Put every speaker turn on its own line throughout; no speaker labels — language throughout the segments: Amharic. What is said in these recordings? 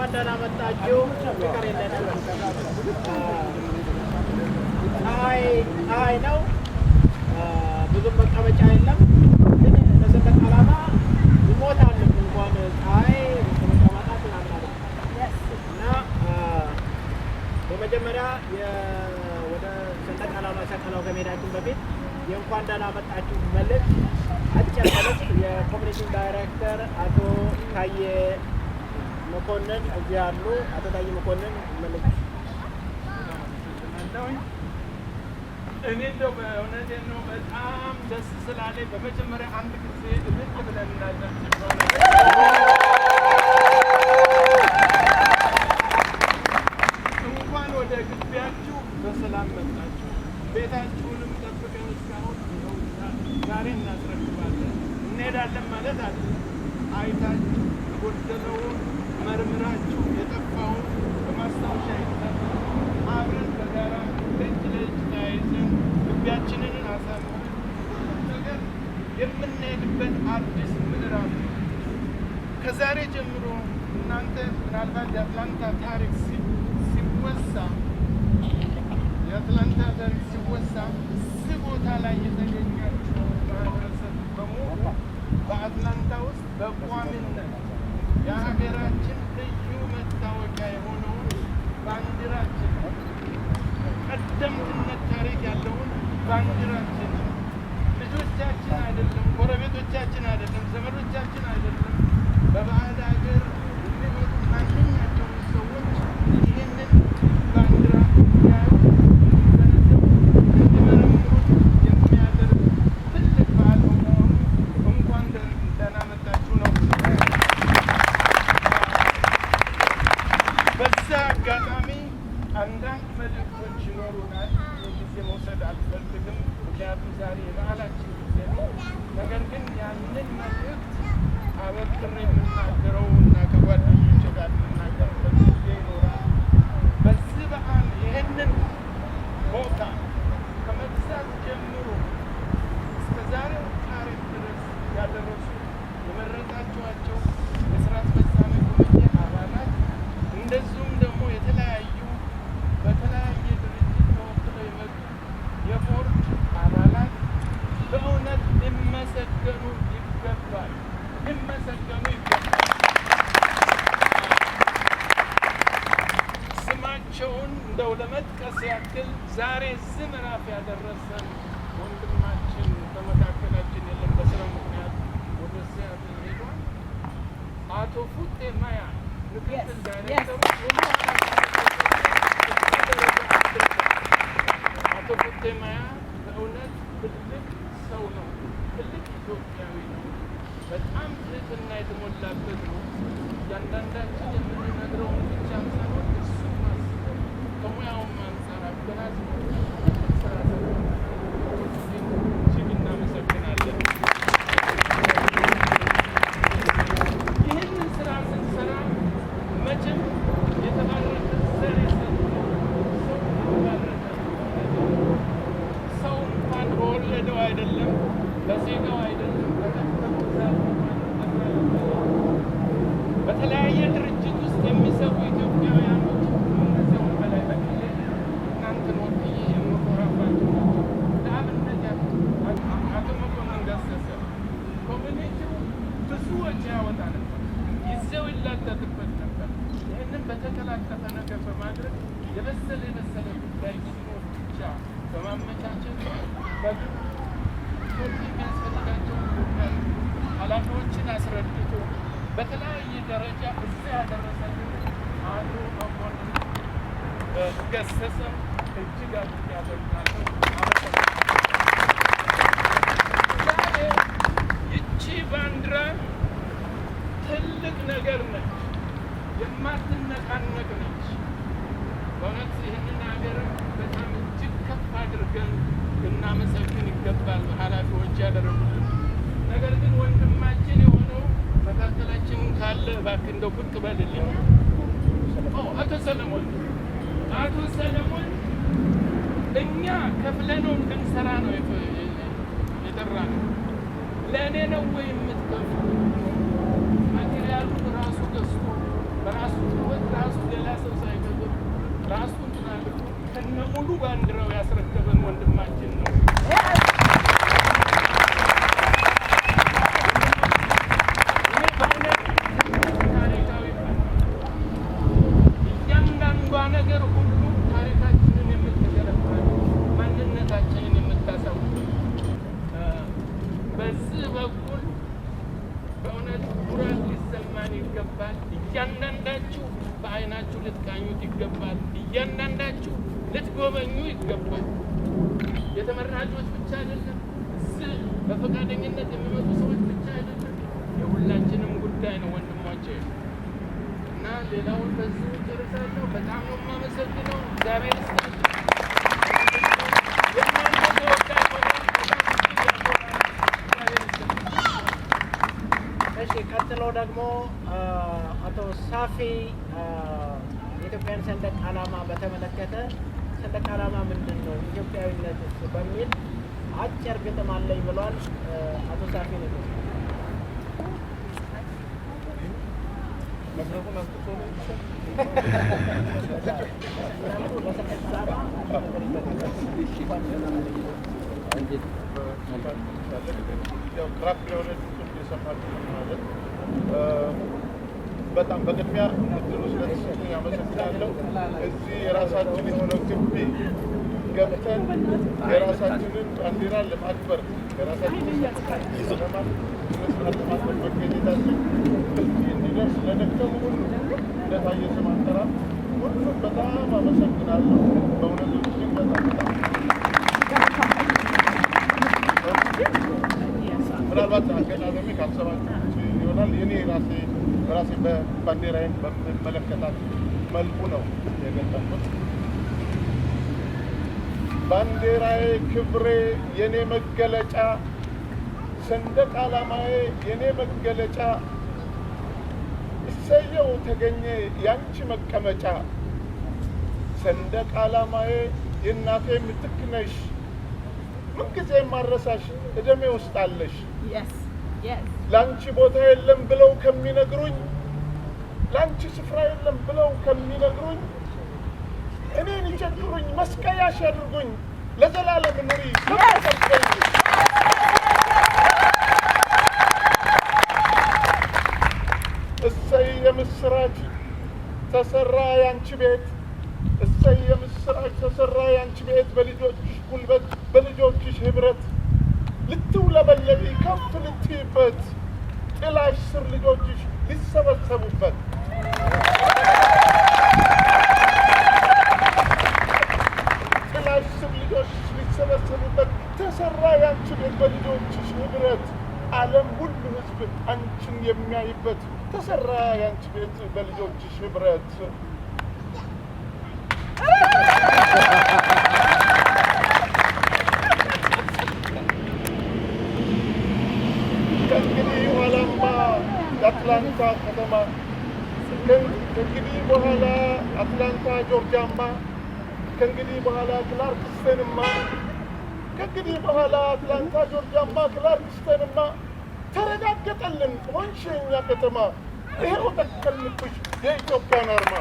እንኳን ደህና መጣችሁ። ፍቅር የለንም። ፀሐይ ነው። ብዙም መቀመጫ የለም። ግን ለሰንደቅ ዓላማ እንሞታለን። እንኳን ፀሐይ መቀመጣት እናምናለን እና በመጀመሪያ ወደ ሰንደቅ ዓላማ ሰቀላው ከመሄዳችን በፊት የእንኳን ደህና መጣችሁ መልእክት አጭር መልእክት የኮሚኒቲ ዳይሬክተር አቶ ታዬ መኮንን እዚህ ያሉ አቶ ታዬ መኮንን መልእክት
እኔ እንደው በእውነቴን ነው በጣም ደስ ስላለኝ በመጀመሪያ አንድ ጊዜ እልል ብለን እናለን እንኳን ወደ ግቢያችሁ በሰላም መጣችሁ። ቤታችሁንም ጠብቀን እስካሁን ዛሬ እናስረክባለን። እንሄዳለን ማለት አለ። አይታችሁ የጎደለውን መርምራችሁ የጠፋውን በማስታወሻ ይዛል አብረን በጋራ እጅ ለእጅ ተያይዘን ግቢያችንን አሳምረን ነገር የምንሄድበት አዲስ ምዕራፍ ከዛሬ ጀምሮ እናንተ ምናልባት የአትላንታ ታሪክ ሲወሳ እዚህ ቦታ ላይ የተገኛችሁ ማህበረሰብ በሙሉ በአትላንታ ውስጥ በቋሚነት የሀገራችን ልዩ መታወቂያ የሆነውን ባንዲራችን ቀደምትነት ታሪክ ያለውን ባንዲራችን ልጆቻችን አይደለም፣ ጎረቤቶቻችን አይደለም፣ ዘመዶቻችን አይደለም፣ በባዕድ ሀገር የሚኖሩ ማንኛቸውም ሰዎች ይህንን ባንዲራ ያዩ ገነዘቡ እንዲመረምሩት የሚያደርግ ትልቅ በዓል በመሆኑ እንኳን ደህና መጣችሁ ነው። በዛ አጋጣሚ አንዳንድ መልእክቶች ይኖሩናል። ጊዜ መውሰድ አልፈልግም፣ ምክንያቱም ዛሬ የበዓላችን ጊዜ ነው። ነገር ግን ያንን መልእክት አበክሬ የምናገረው እና ከጓደኞች ጋር የምናገርበት ጊዜ ይኖራል። በዚህ በዓል ይህንን ቦታ ከመግዛት ጀምሮ እስከ ዛሬው ታሪክ ድረስ ያደረሱ የመረጣችኋቸው የስራ አስፈጻሚ ኮሚቴ አባላት እንደዚሁም ደግሞ የተለያዩ በተለያየ ድርጅት ተወክለው የመጡ የቦርድ አባላት በእውነት ሊመሰገኑ ይገባል። ስማቸውን እንደው ለመጥቀስ ያክል ዛሬ እዚህ ምዕራፍ ያደረሰን ወንድማችን በመካከላችን የለም፣ በስራ ምክንያት ወደ ሲያትል ሄዷል። አቶ ፉጤ ማያ ምክትል ዳይሬክተሩ አቶ ፉጤ ማያ በእውነት ትልቅ ሰው ነው፣ ትልቅ ኢትዮጵያዊ ነው። በጣም ትህትና የተሞላበት ነው። እያንዳንዳችን የምንነግረውን ብቻ ሳይሆን እሱን ማስበው ከሙያውም አንጻር አገናዝበው ስራ እጅግ እናመሰግናለን። ይህንን ስራ ስንሰራ መቼም የተባረከ ዘር ሰው እንኳን በወለደው አይደለም በዜጋው አይደለም በተለያየ ድርጅት ውስጥ የሚሰሩ ኢትዮጵያውያኖች እነዚያውን በላይ በክሌ እናንተን ወክዬ የምኮራባቸው ናቸው። ለአብነት አቶ መኮንን ገሰሰ ኮሚኒቲው ብዙ ወጪ ያወጣ ነበር፣ ጊዜው ይላተትበት ነበር። ይህንን በተቀላጠፈ ነገር በማድረግ የበሰለ ጉዳይ ሲኖር ብቻ በማመቻቸት በግብ የሚያስፈልጋቸውን ጉዳይ ኃላፊዎችን አስረድቶ በተለያየ ደረጃ እዚያ ያደረሰልን አቶ መኮንን ገሰሰ እጅግ አድርጌ ያደርጋለሁ። ዛሬ ይቺ ባንዲራ ትልቅ ነገር ነች፣ የማትነቃነቅ ነች። በእውነት ይህንን ሀገር በጣም እጅግ ከፍ አድርገን እናመሰግን ይገባል ኃላፊዎች ያደረጉልን። ነገር ግን ወንድማችን የሆነው መካከላችን ካለ እባክህ እንደው ብቅ በልልኝ። አቶ ሰለሞን እኛ ከፍለነው እንድንሰራ ነው የጠራነው። ለእኔ ነው ወይ የምትከፍሉ? ማቴሪያሉን ራሱ ገዝቶ በራሱ ሕይወት ራሱ ሌላ ሰው ሳይከብር ራሱ እንትን አድርጎ ከነሙሉ ባንዲራው ያስረከበን ወንድማችን ነው። ታሪካዊ እያንዳንዷ ነገር ሁሉ ታሪካችንን የምትገነባ ማንነታችንን የምታሳውቅ በዚህ በኩል በእውነት ኩራት ሊሰማን ይገባል። እያንዳንዳችሁ በዓይናችሁ ልትቃኙት ይገባል። እያንዳንዳችሁ ልትጎበኙ ይገባል። የተመራጮች ብቻ አይደለም፣ እዚህ በፈቃደኝነት የሚመጡ ሰዎች ብቻ አይደለም፣ የሁላችንም ጉዳይ ነው ወንድሞቼ። እና ሌላውን በዚሁ ጨርሳለሁ። በጣም ነው የማመሰግነው። እግዚአብሔር ይስጥልኝ። የእናንተ ተወዳጅ ሆነ
እሺ፣ ቀጥሎ ደግሞ አቶ ሳፊ የኢትዮጵያን ሰንደቅ ዓላማ በተመለከተ ሰንደቅ ዓላማ ምንድን ነው ኢትዮጵያዊነት በሚል አጭር ግጥም አለኝ ብሏል። አቶ ሳፊ ነው።
በጣም በቅድሚያ እድሉ ስለተሰጠኝ አመሰግናለሁ። እዚህ የራሳችን የሆነው ግቢ ገብተን የራሳችንን ባንዲራ ለማክበር የራሳችንን ለማክበር መገኘታችን እዚህ እንዲደርስ ለደከሙ ሁሉ እንደታየ ስም አጠራር ሁሉም በጣም አመሰግናለሁ። በእውነቱ እጅግ በጣም ምናልባት አገናዘሜ ካሰባችሁት ይሆናል። የኔ ራሴ በባንዲራዬን በምመለከታት መልኩ ነው የገለጽኩት። ባንዲራዬ ክብሬ የኔ መገለጫ፣ ሰንደቅ ዓላማዬ የኔ መገለጫ፣ እሰየው ተገኘ ያንቺ መቀመጫ። ሰንደቅ ዓላማዬ የእናቴ ምትክ ነሽ፣ ምንጊዜ ማረሳሽ እደሜ ውስጥ አለሽ። ላንቺ ቦታ የለም ብለው ከሚነግሩኝ፣ ላንቺ ስፍራ የለም ብለው ከሚነግሩኝ፣ እኔን ይቸግሩኝ መስቀያሽ ያድርጉኝ፣ ለዘላለም ኑሪ ከመሰገኝ። እሰይ የምስራች ተሰራ ያንቺ ቤት፣ እሰይ የምስራች ተሰራ ያንቺ ቤት፣ በልጆችሽ ጉልበት በልጆችሽ ህብረት ልትውለበለቢ ከፍ ልትይበት፣ ጥላሽ ስር ልጆችሽ ሊሰበሰቡበት። ጥላሽ ስር ልጆችሽ ሊሰበሰቡበት ተሰራ ያንቺ ቤት በልጆችሽ ህብረት፣ ዓለም ሁሉ ህዝብ አንቺን የሚያይበት ተሰራ ያንቺ ቤት በልጆችሽ ህብረት። ከእንግዲህ በኋላማ የአትላንታ ከተማ፣ ከእንግዲህ በኋላ አትላንታ ጆርጂያማ፣ ከእንግዲህ በኋላ ክላርክስተንማ፣ ከእንግዲህ በኋላ አትላንታ ጆርጂያማ ክላርክስተንማ፣ ተረጋገጠልን ሆንሽ የእኛ ከተማ፣ ይኸው ተከልንብሽ የኢትዮጵያን አርማ።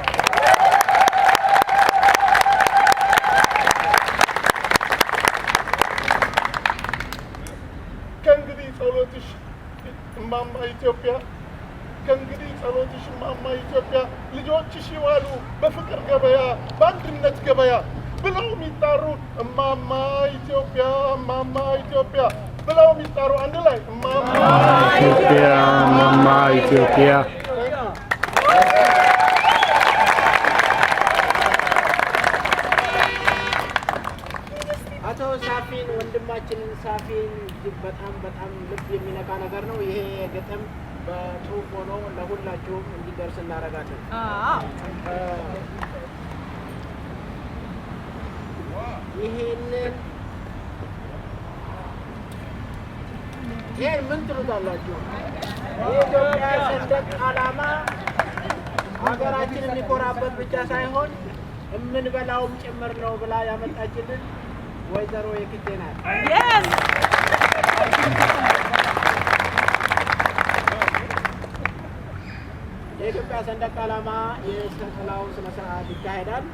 ከእንግዲህ ጸሎትሽ እማማ ኢትዮጵያ፣ ከእንግዲህ ጸሎትሽ እማማ ኢትዮጵያ፣ ልጆችሽ ይዋሉ በፍቅር ገበያ በአንድነት ገበያ ብለው የሚጣሩ እማማ ኢትዮጵያ፣ እማማ ኢትዮጵያ ብለው የሚጣሩ አንድ ላይ እማማ ኢትዮጵያ፣ እማማ ኢትዮጵያ።
አቶ ሳፊን ወንድማችንን ሳፊን እጅግ በጣም ልብ የሚነካ ነገር ነው። ይሄ ግጥም በጽሁፍ ሆኖ ለሁላችሁም እንዲደርስ እናደርጋለን። ይሄን ምን ትሉታላችሁ? የኢትዮጵያ ሰንደቅ ዓላማ ሀገራችን የሚኮራበት ብቻ ሳይሆን የምንበላውም ጭምር ነው ብላ ያመጣችልን ወይዘሮ የክቴ ናት። የኢትዮጵያ ሰንደቅ ዓላማ የሰቀላው ስነ ስርዓት ይካሄዳል።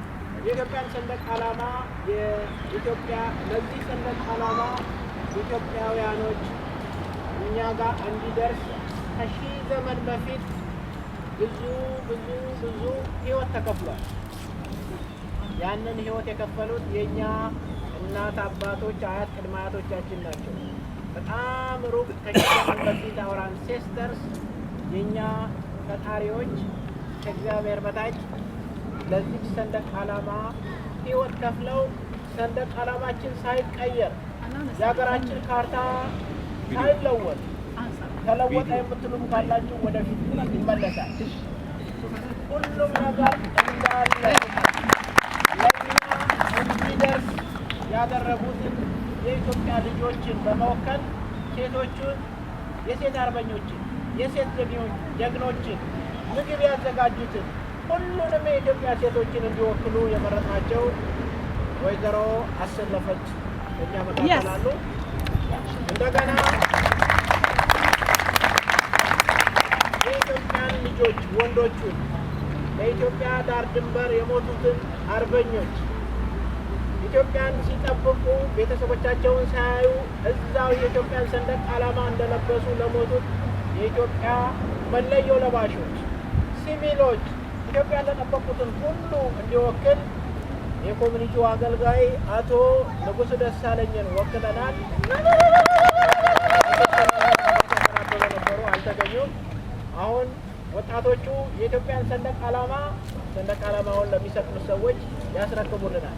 የኢትዮጵያን ሰንደቅ ዓላማ የኢትዮጵያ ለዚህ ሰንደቅ ዓላማ ኢትዮጵያውያኖች እኛ ጋር እንዲደርስ ከሺህ ዘመን በፊት ብዙ ህይወት ተከፍሏል። ያንን ህይወት የከፈሉት የኛ እናት አባቶች፣ አያት ቅድመ አያቶቻችን ናቸው። በጣም ሩቅ ከሺህ ዘመን በፊት አወር አንሴስተርስ የኛ ፈጣሪዎች ከእግዚአብሔር በታች ለዚህ ሰንደቅ ዓላማ ህይወት ከፍለው ሰንደቅ ዓላማችን ሳይቀየር የሀገራችን ካርታ ሳይለወጥ ተለወጠ የምትሉም ካላችሁ ወደፊት ይመለሳል። ሁሉም ነገር እንዳለ ለእኛ እንዲደርስ ያደረጉትን የኢትዮጵያ ልጆችን በመወከል ሴቶቹን፣ የሴት አርበኞችን፣ የሴት ጀግኖችን፣ ምግብ ያዘጋጁትን ሁሉንም የኢትዮጵያ ሴቶችን እንዲወክሉ የመረጥናቸው ወይዘሮ አሰለፈች እኛ መካከል አሉ። እንደገና የኢትዮጵያን ልጆች ወንዶቹን ለኢትዮጵያ ዳር ድንበር የሞቱትን አርበኞች ኢትዮጵያን ሲጠብቁ ቤተሰቦቻቸውን ሳያዩ እዛው የኢትዮጵያን ሰንደቅ ዓላማ እንደለበሱ ለሞቱት የኢትዮጵያ መለዮ ለባሾች፣ ሲቪሎች ኢትዮጵያን ለጠበቁትን ሁሉ እንዲወክል የኮሚኒቲው አገልጋይ አቶ ንጉሱ ደሳለኝን ወክለናል። ነበሩ አልተገኙም። አሁን ወጣቶቹ የኢትዮጵያን ሰንደቅ ዓላማውን ለሚሰጡት ሰዎች ያስረክቡልናል።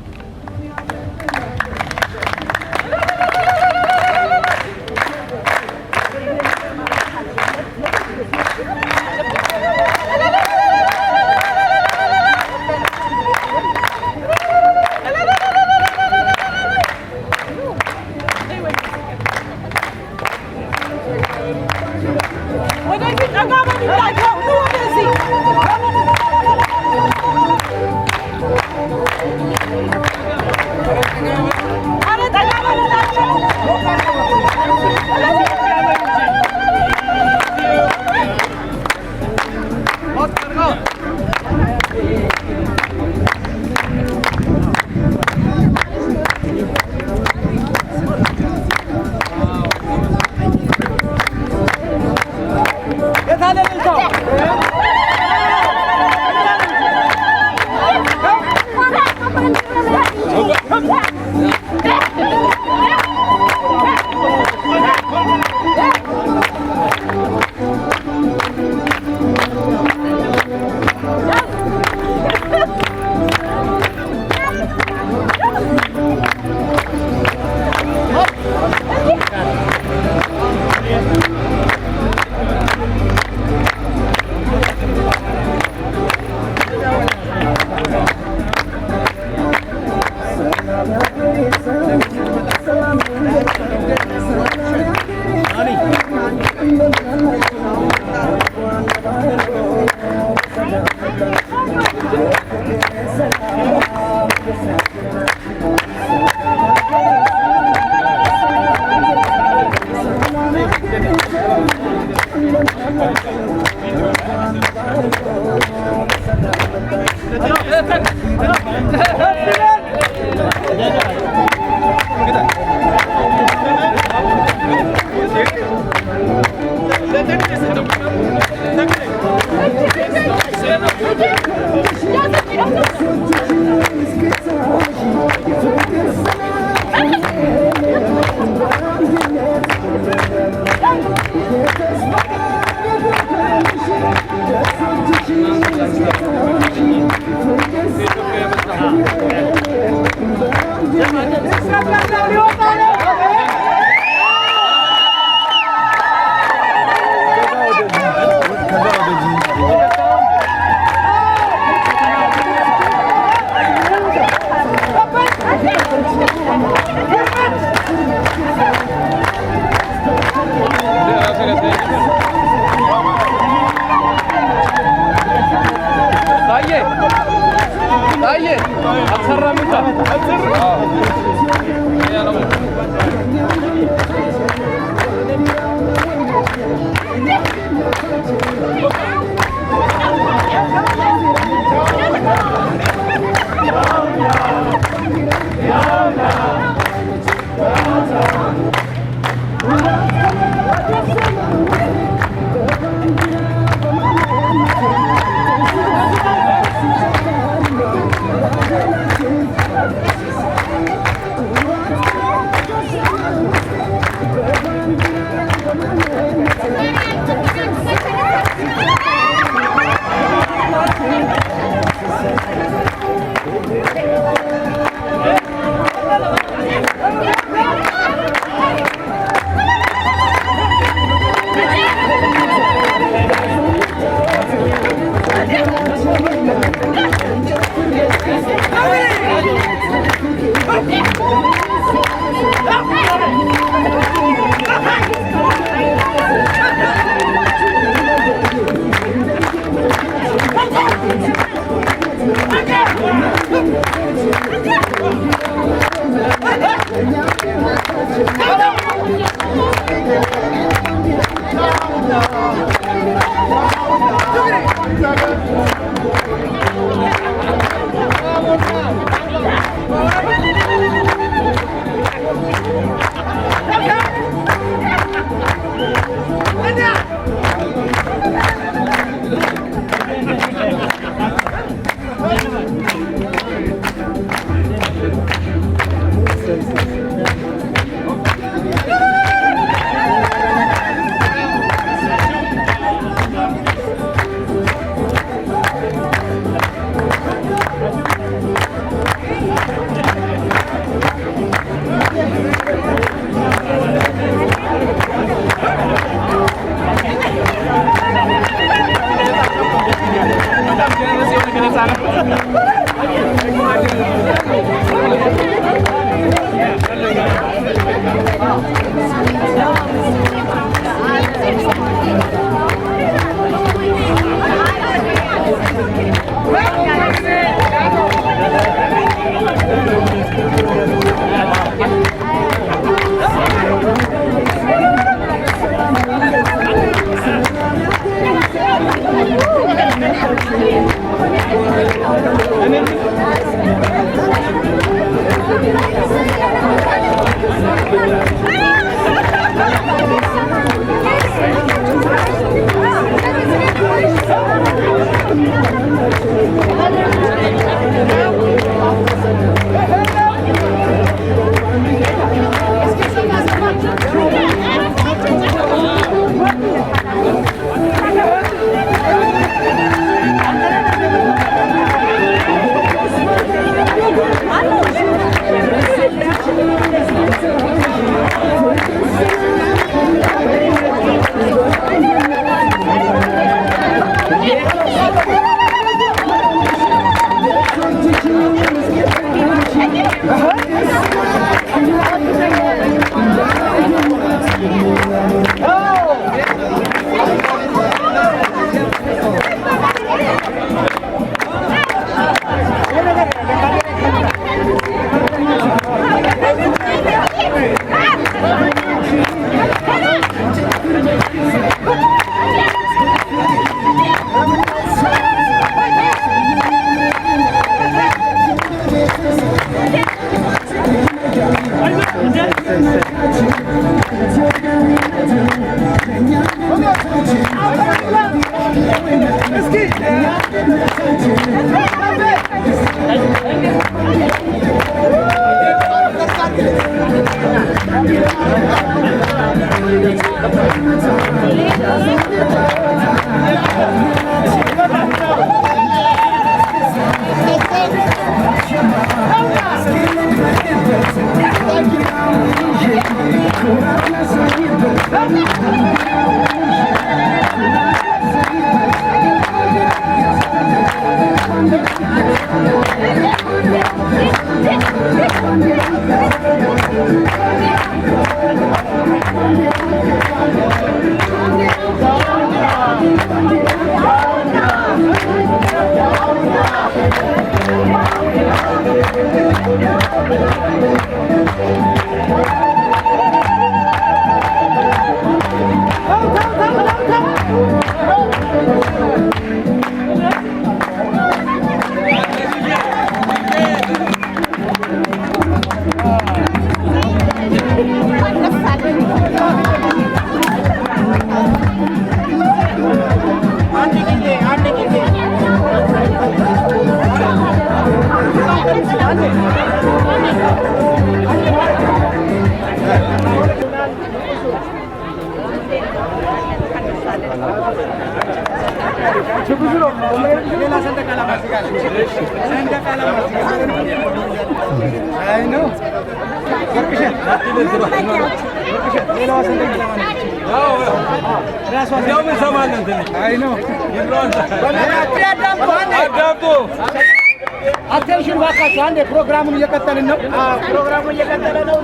አቴንሽን ባካችሁ፣ አንዴ ፕሮግራሙን እየቀጠልን ነው። ፕሮግራሙ እየቀጠለ ነው።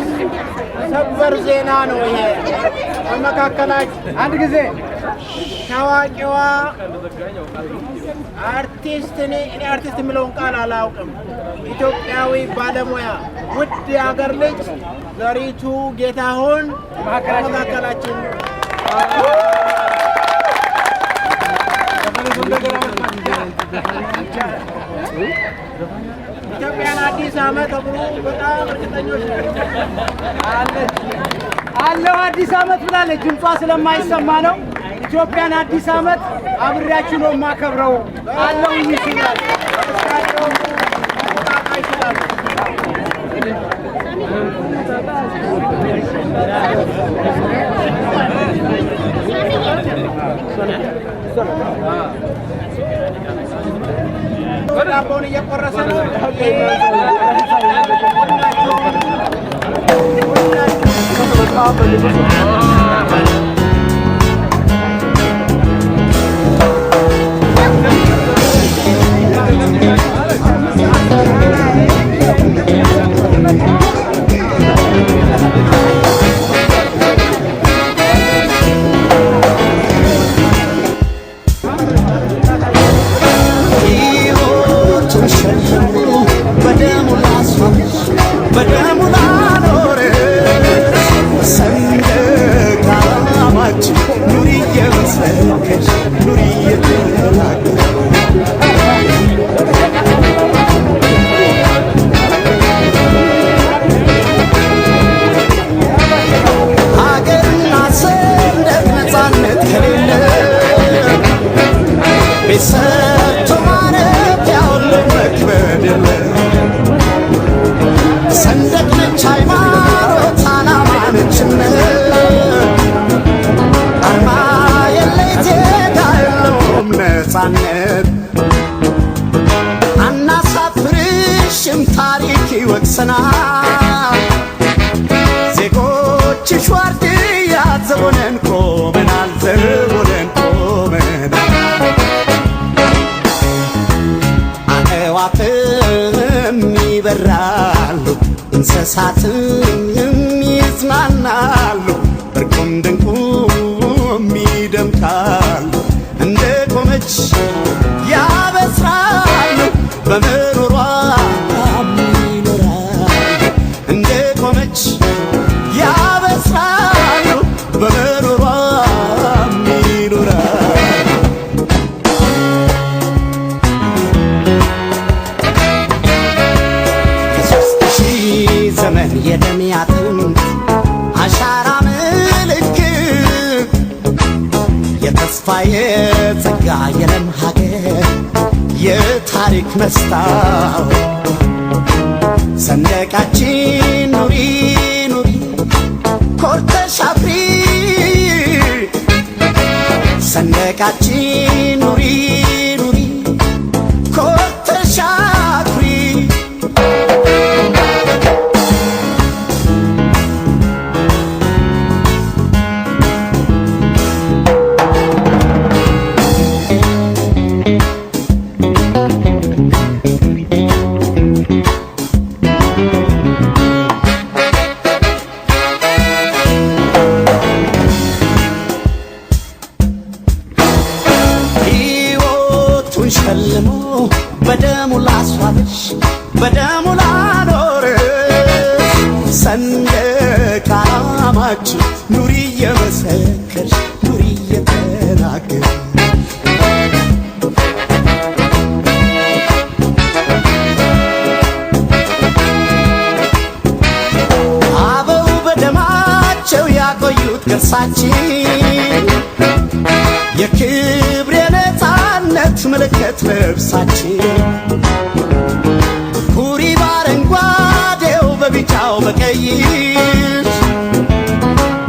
ሰበር ዜና ነው ይሄ። በመካከላችን አንድ ጊዜ ታዋቂዋ አርቲስት እኔ አርቲስት የሚለውን ቃል አላውቅም፣ ኢትዮጵያዊ ባለሙያ ውድ የሀገር ልጅ ዘሪቱ ጌታሁን በመካከላችን ኢትዮጵያን አዲስ ዓመት ተብሎ በጣም እርግጠኞች አለች አለው። አዲስ ዓመት ብላለች። ድምጿ ስለማይሰማ ነው። የኢትዮጵያን አዲስ ዓመት አብሬያችሁ ነው የማከብረው አለው ይችላል ይችላል ዳቦውን እየቆረሰ ነው ዜጎችሽ ዋርድያ ዘቦነን ቆመናል ዘቦነን ቆመናል አዕዋፍም ይበራሉ እንስሳትም ይዝናናሉ እርቁም ድንቁም ይደምቃሉ እንደ ቆመች ያበስራሉ በመኖሯ የደም ያጥንት አሻራ ምልክት የተስፋ የጸጋ የለም ሀገር የታሪክ መስታወት ሰንደቃችን ኑሪ ኑሪ ኮርተሽ አፍሪ ሰንደቃችን ኑሪ ኑሪ ኮርተሽ አፍሪ ሸልሞ በደሙ ላስዋብሽ በደሙ ላኖርሽ ሰንደቅ ዓላማችን ኑሪ እየመሰከርሽ ኑሪ እየተናገርሽ አበው በደማቸው ያቆዩት ቅርሳችን የክብር የነፃነት ምልክት ልብሳችን ሁሪ በአረንጓዴው በቢጫው በቀይሽ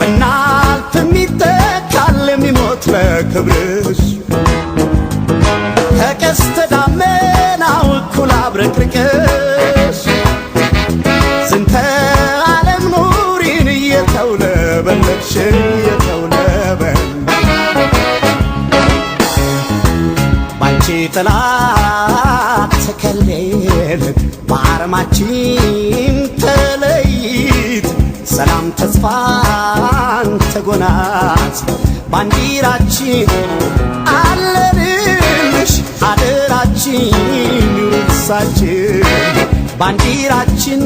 ብናልፍ የሚተካል የሚሞት ለክብርሽ ከቀስተ ደመናው እኩል አብረቅርቅሽ ዝንተ ዓለም ኑሪን እየተውለበለብሽ ጥላ ተከለልን በአርማችን ተለይት ሰላም ተስፋን ተጎናጽ ባንዲራችን አለንልሽ አደራችን ይርሳችን ባንዲራችን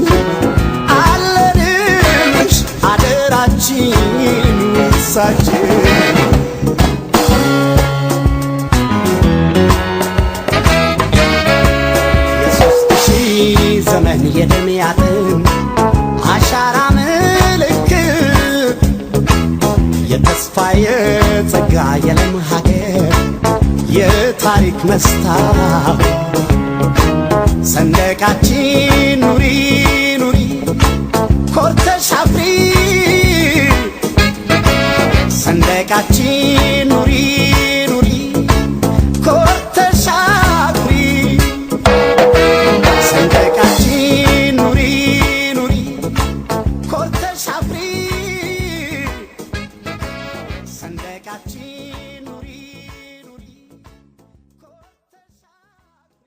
አለንልሽ አደራችን ይርሳችን ዘመን የደም ያጥንት አሻራ ምልክት የተስፋ የጸጋ
የለም ሀገር የታሪክ መስታወት ሰንደቃችን ኑሪ ኑሪ ኮርተሽ አፍሪ ሰንደቃችን ኑሪ ኑሪ ኮርተሽ አፍሪ ሰንደቃችን ኑሪ ኑሪ ኮርተሽ አፍሪ ሰንደቃችን ኑሪ ኑሪ ኮርተሽ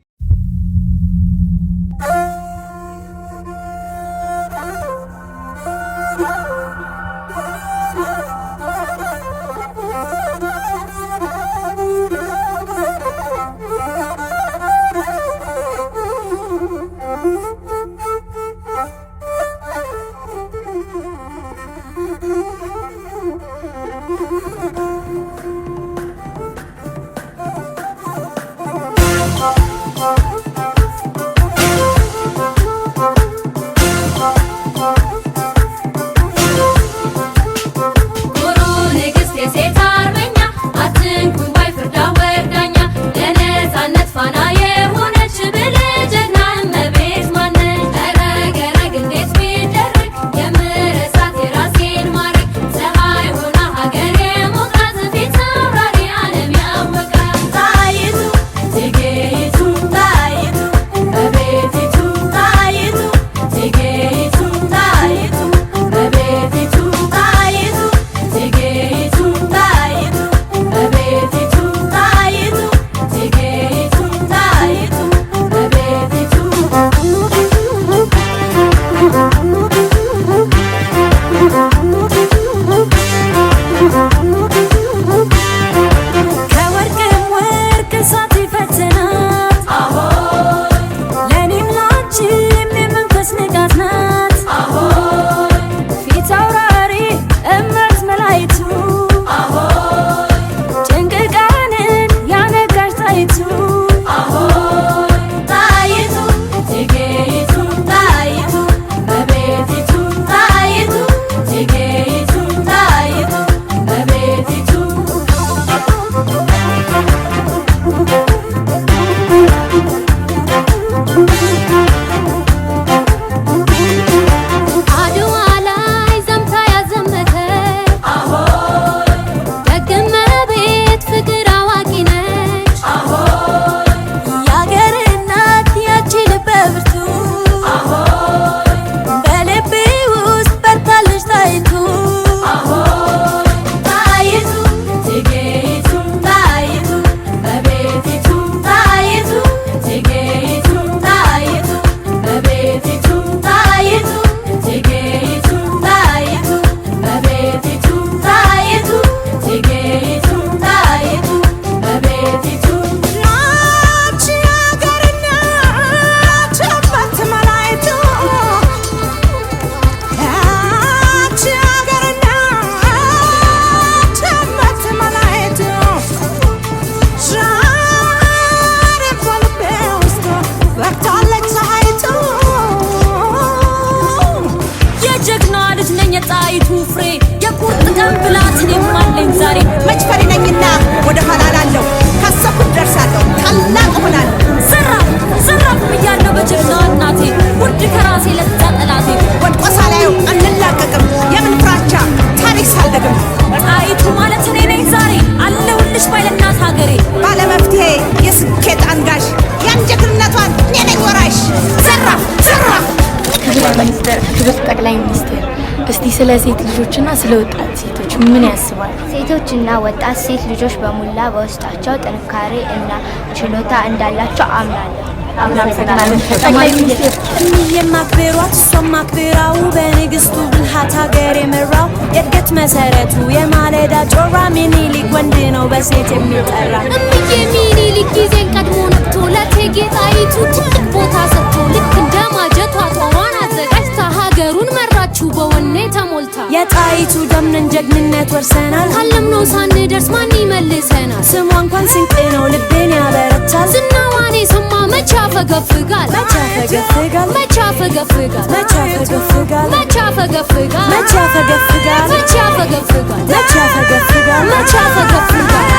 ክብር ጠቅላይ ሚኒስትር እስቲ ስለ ሴት ልጆችና ስለ ወጣት ሴቶች ምን ያስባሉ?
ሴቶችና ወጣት ሴት ልጆች በሙላ በውስጣቸው ጥንካሬ እና ችሎታ እንዳላቸው አምናለሁ።
ጠቅላይ ሚኒስትር
የማክበሯት እሷም ማክበራው በንግስቱ ብልሃት ሀገር የመራው የእድገት መሰረቱ የማለዳ ጮራ ሚኒሊክ ወንድ ነው በሴት የሚጠራ
እምዬ ሚኒሊክ ጊዜን ቀድሞ ነቅቶ ለእቴጌ ጣይቱ ትልቅ ቦታ ሰጥቶ ልክ እንደ ማጀቷ ጦሯን አዘጋጅታ ሀገሩን መራችው በወኔ ተሞልታ።
የጣይቱ ደምነን ጀግንነት ወርሰናል
ካለምነው ሳንደርስ ማን ይመልሰናል?
ስሟ እንኳን ስንቅ ነው ልቤን ያበረታል።
ዝናዋን የሰማ መቻ ፈገፍጋል
መቻ ፈገፍጋል
መቻ ፈገፍጋል
መቻ ፈገፍጋል
መቻ ያፈገፍጋል
መቼ ያፈገፍጋል
መቼ ያፈገፍጋል
መቼ ያፈገፍጋል
መቼ ያፈገፍጋል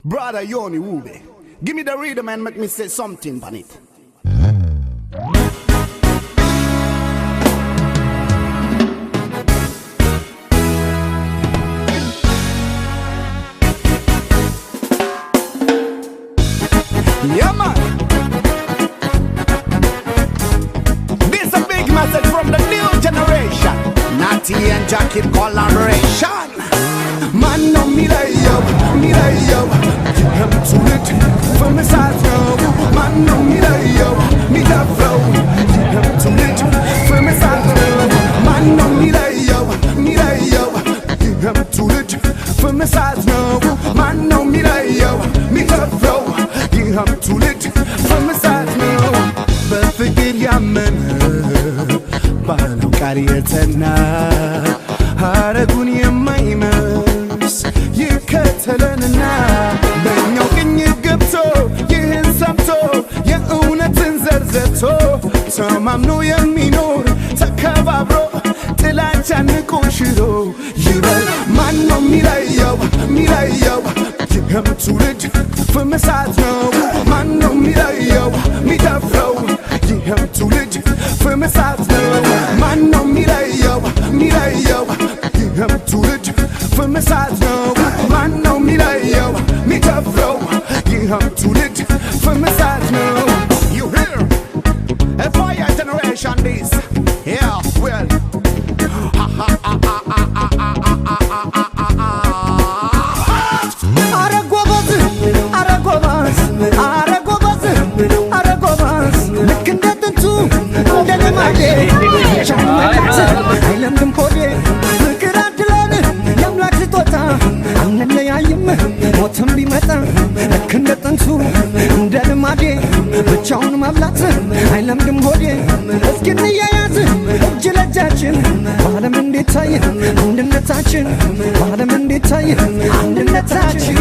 Brother Yoni Wube, give me the rhythm and make me say something on it. Yeah, man. This a big message from the new generation. Natty and Jackie collaboration. Man, no, me like yo. I'm too lit for me side now. Man, no, me like yo. Me that flow. I'm too lit for me side now. Man, no, me like yo. I'm too lit for me side now. Man, no, me like yo. Me that flow. I'm too lit for me side now. በፍቅር ያመነ ባለው ቃል የተና ሐረጉን የማይመስ ይከተለንና በእኛው ቅኝ ገብቶ ይህን ሰምቶ የእውነትን ዘርዘቶ ተማምኖ የሚኖር ተከባብሮ ጥላቻን ንቆ ሽሮ ይበል ማን ነው ሚለየው ይህም ትውልድ ፍምሳት ነው ማን ነው ሚለየው ሚደፍረው ይህም ትውልድ ፍምሳት ነው ማን ነው ሚለየው ይህም ትውልድ ፍምሳት ነው ማን ነው ሚለየው ሚደፍረው ይህም ትውልድ ፍምሳት ነው You hear? A fire generation this Yeah, well ልክ እንደ ጥንቱ እንደ ልማዴ አይለምድም ኮዴ ፍቅር አድለን የአምላክ ስጦታ አንለያይም ሞትም ቢመጣ ልክ እንደ ጥንቱ እንደ ልማዴ ብቻውን መብላት አይለምድም ሆዴ እስኪ እንያያዝ እጅ ለእጃችን በዓለም እንዴት ታየ አንድነታችን በዓለም እንዴት ታየ አንድነታችን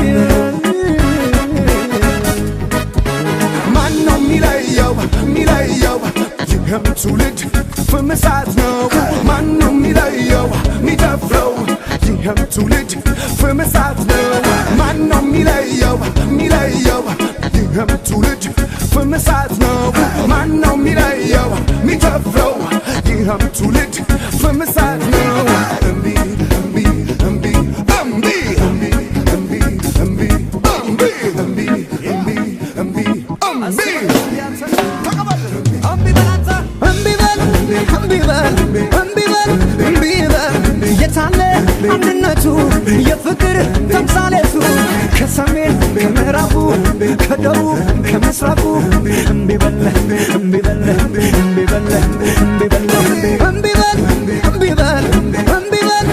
ማን ነው ሚለየው ይህም ትውልድ ፍምሳት ነው ማን ነው ሚለየው ሚደፍረው ይህም ትውልድ ፍምሳት ነው ማን ነው ሚለየው ይህም ትውልድ ፍምሳት ነው ማን ነው ሚለየው ሚደፍረው ይህም ትውልድ ፍምሳት ነው እምቢ እምቢ እምቢ እምቢ እምቢ እምቢ እምቢ እምቢ እምቢ እምቢ የታለ አንድነቱ የፍቅር ተምሳሌቱ ከሰሜን ከምዕራቡ ከደቡብ ከምስራቁ እምቢ በል እምቢ በል እምቢ በል እምቢ በል እምቢ በል እምቢ በል እምቢ በል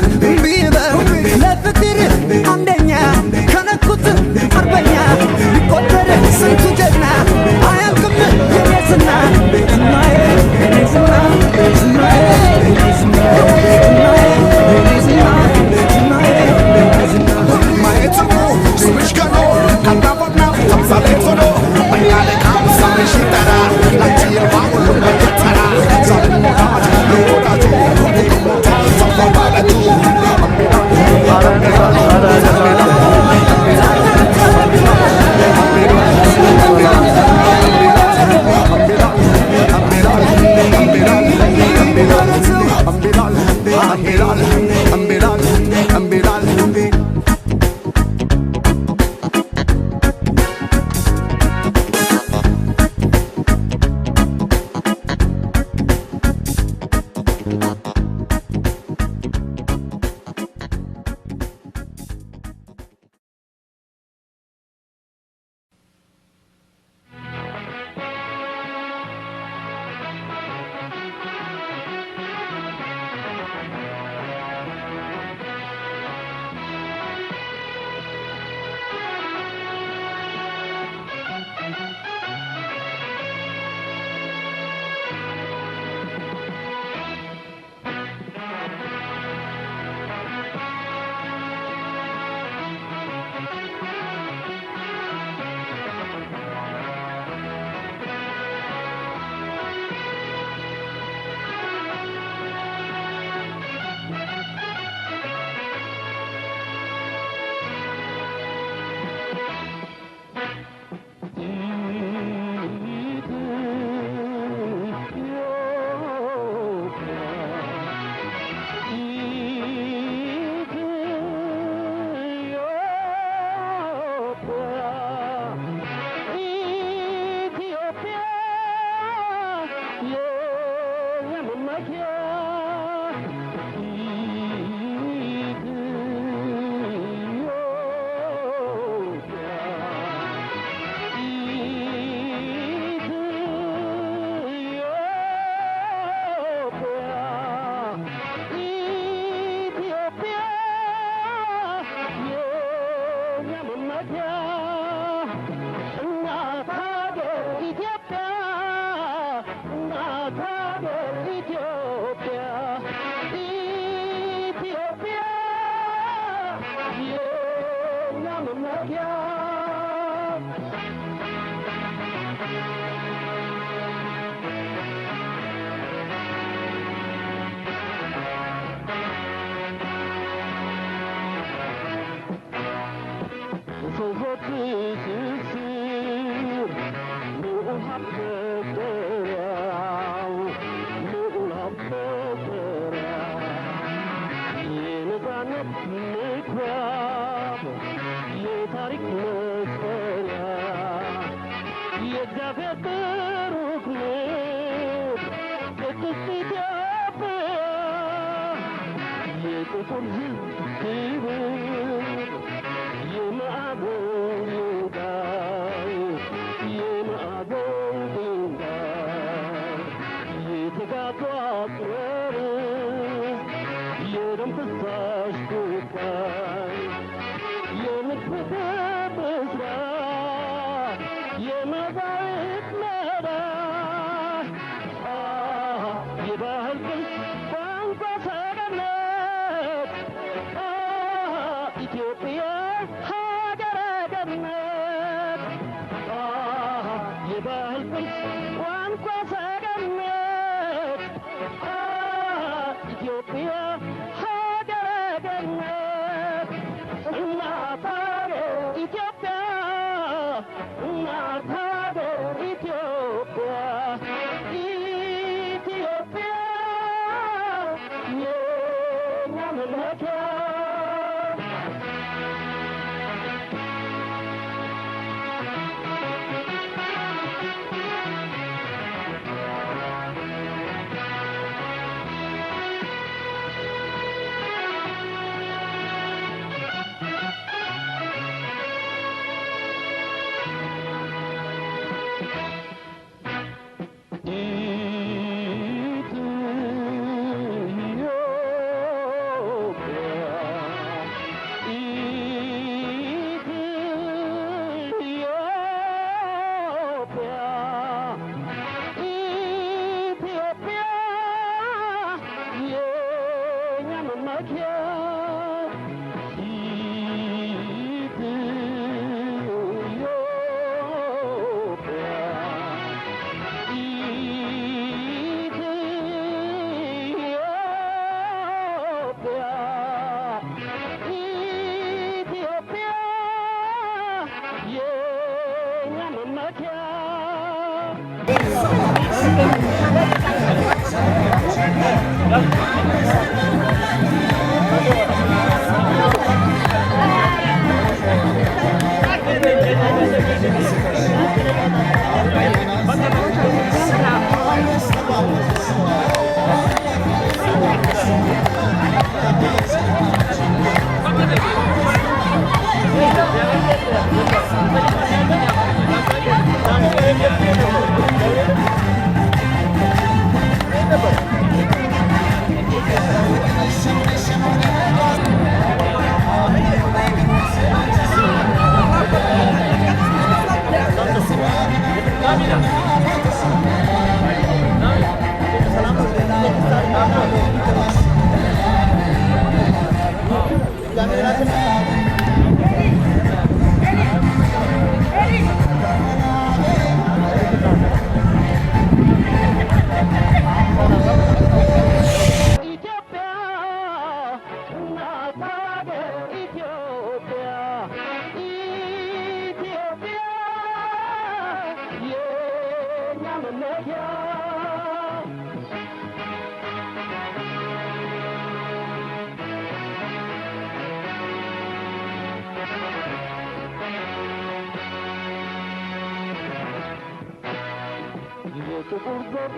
የጥቁር ዘር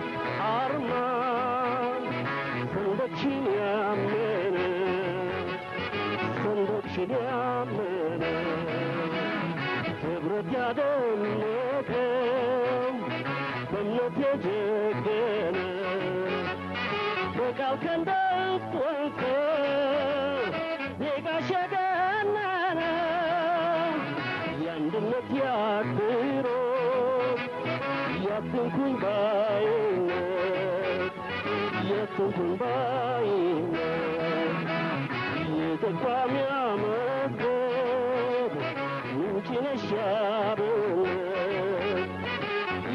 አርማ ፍቅርሽን ያመነ ክብረት ያደነቀው በእምነት የጀገነ በቃል ከንደወልቀ ዜጋሽ የገነነ የአንድነት ያክብሮ ያትንኩኝ ባይነት ያትንኩኝ ባይነት የተቋሚያ መንገድ ምንጭ ነሽ አብነት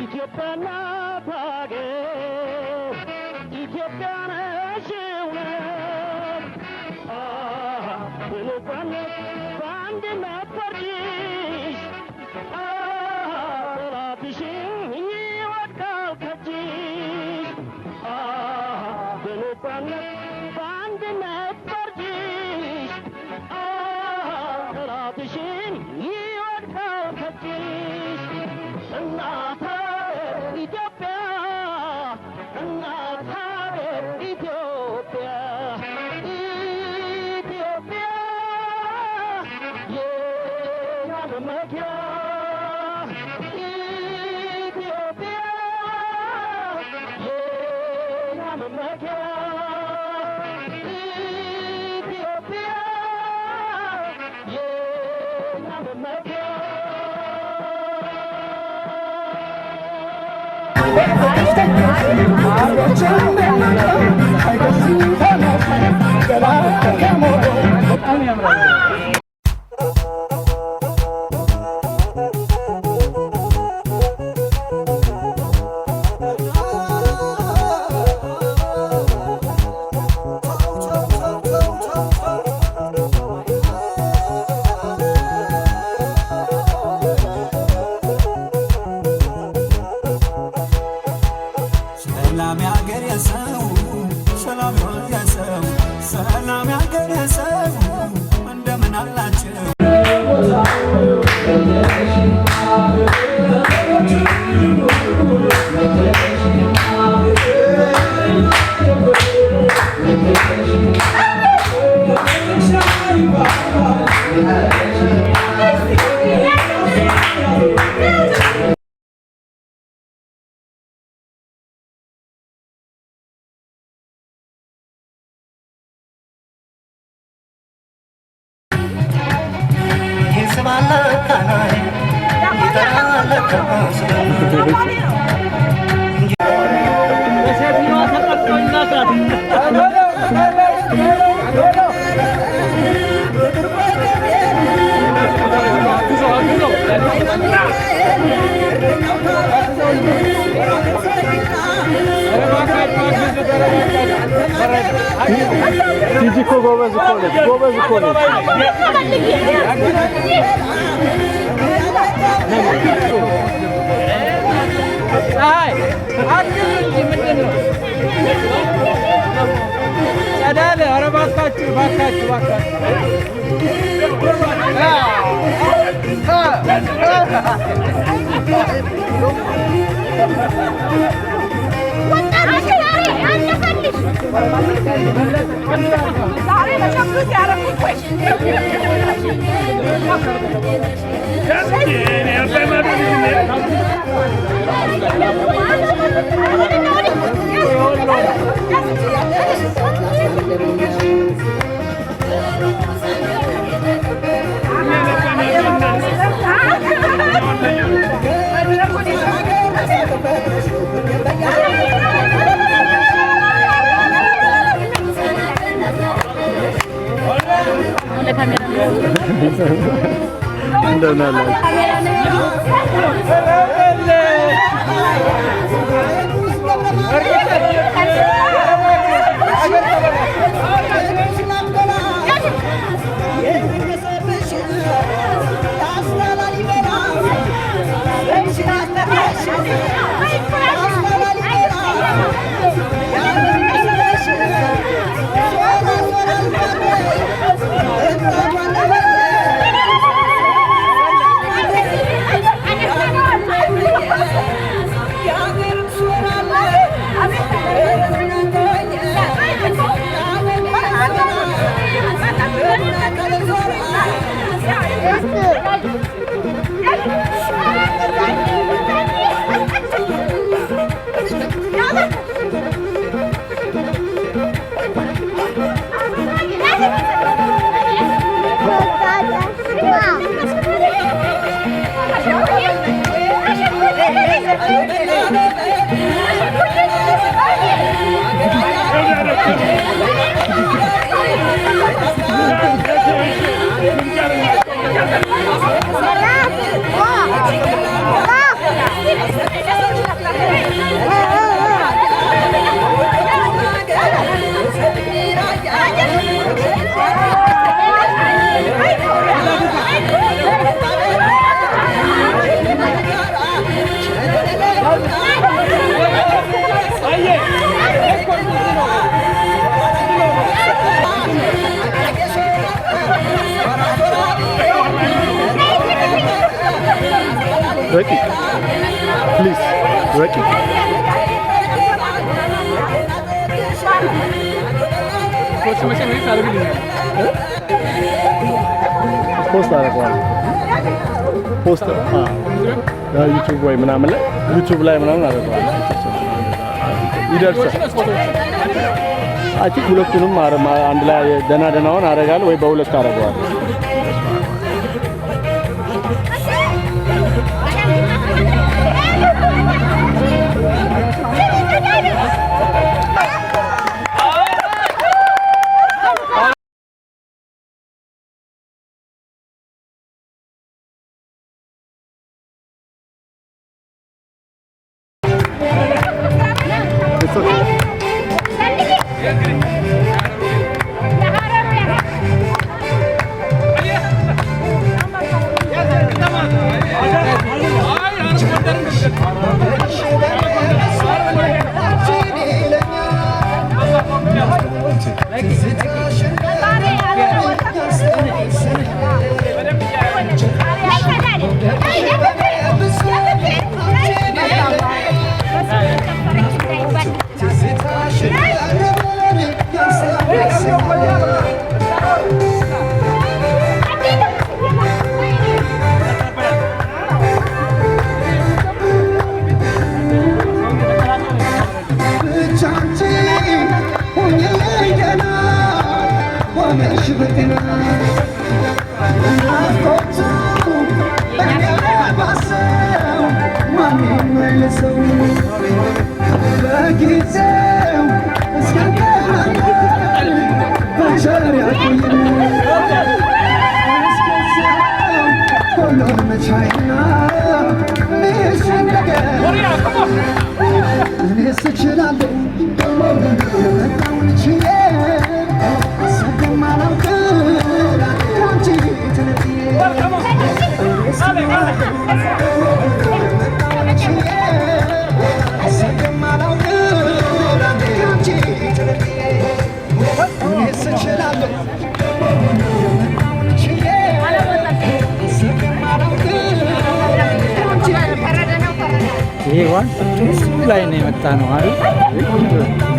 ኢትዮጵያ እናት ሀገር ኢትዮጵያ ነሽ እውነት በነፃነት በአንድነት ፈርጅሽ ጠላትሽን ይወድቃል ከእጅሽ በነፃነት በአንድነት ፈርጅሽ ጠላትሽን ይወድቃል ከእጅሽ እናት ሀገር ኢትዮጵያ እናት ሀገር ኢትዮጵያ ኢትዮጵያ የእኛ መመኪያ ኢትዮጵያ የእኛ መመኪያ ኢትዮጵያ የእኛ መመኪያ
በጣም ያምራል።
ሰላም ያገር የሰው ሰላም የሰው ሰላም ያገር የሰው እንደምን አላችሁ?
በሴትዮዋ ተቀምጦ
ቲጂ እኮ ጎበዝ እኮ ነች፣ ጎበዝ እኮ ነች።
አይ አግዝ እንጂ ምንድን ነው? ጸዳለ ኧረ እባካችሁ እባካችሁ
እንደምን አላችሁ?
I'm
Ready? Please, ready. Post አደርገዋለሁ። ፖስት ዩቲዩብ ወይ ምናምን ላይ ዩቲዩብ ላይ ምናምን አደርገዋለሁ። ይደርሳል። አይ ቲንክ ሁለቱንም አንድ ላይ ደና ደናውን አደርጋለሁ ወይ በሁለት አደርገዋለሁ።
ይሄ ዋን ላይ ነው የመጣ ነው አይደል?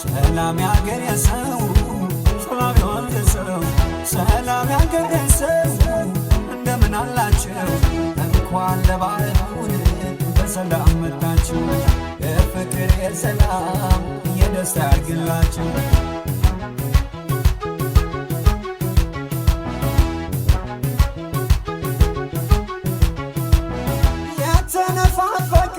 ሰላም ያገር የሰው ሰላም ያገር ሰላም ያገር የሰው እንደምን አላችሁ እንኳን ለባለውን በሰላም መጣችሁ የፍቅር የሰላም የደስታ ያርግላችሁ የተነፋፈቀ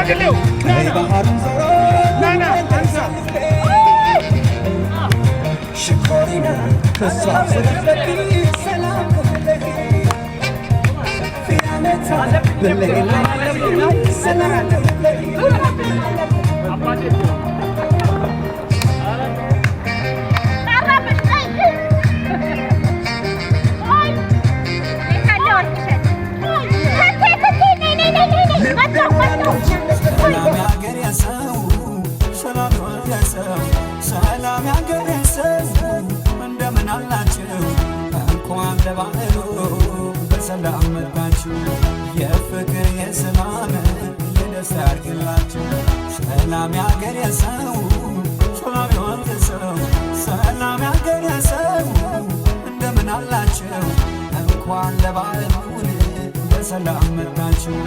ሽማግሌው ና አንሳ
ሽኮሪና ከሷ ሰላም ሰላም ያገሬ ሰው እንደምን አላችሁ እንኳን ለባህሉ በሰላም መጣችሁ የፍቅር የሰላም የደስታ ያርግላችሁ ሰላም ያገሬ ሰው ሰላም ያገሬ ሰው ሰላም ያገሬ ሰው እንደምን አላችሁ እንኳን ለባህሉ በሰላም መጣችሁ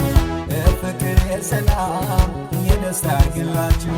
የፍቅር የሰላም የደስታ ያርግላችሁ